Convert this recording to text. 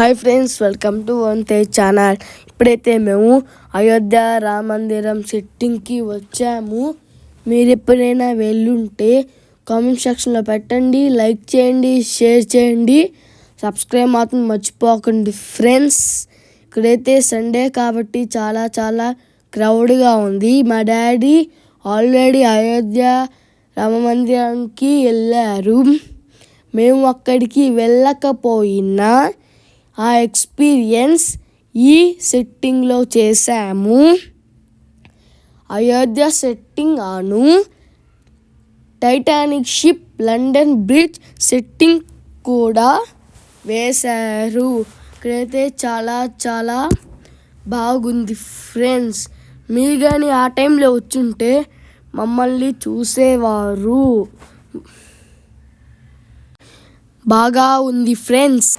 Hi friends, welcome to one Tej channel. ఇప్పుడైతే మేము అయోధ్య రామ మందిరం సెట్టింగ్కి వచ్చాము. మీరు ఎప్పుడైనా వెళ్ళుంటే కామెంట్ సెక్షన్లో పెట్టండి, లైక్ చేయండి, షేర్ చేయండి, సబ్స్క్రైబ్ మాత్రం మర్చిపోకండి ఫ్రెండ్స్. ఇక్కడైతే సండే కాబట్టి చాలా చాలా క్రౌడ్గా ఉంది. మా డాడీ ఆల్రెడీ అయోధ్య రామ మందిరానికి వెళ్ళారు. మేము అక్కడికి వెళ్ళకపోయినా ఆ ఎక్స్పీరియన్స్ ఈ సెట్టింగ్లో చేశాము. అయోధ్య సెట్టింగ్ అను Titanic ship, London bridge setting కూడా వేశారు. ఇక్కడైతే చాలా చాలా బాగుంది ఫ్రెండ్స్. మీరు కానీ ఆ టైంలో వచ్చుంటే మమ్మల్ని చూసేవారు. బాగా ఉంది ఫ్రెండ్స్.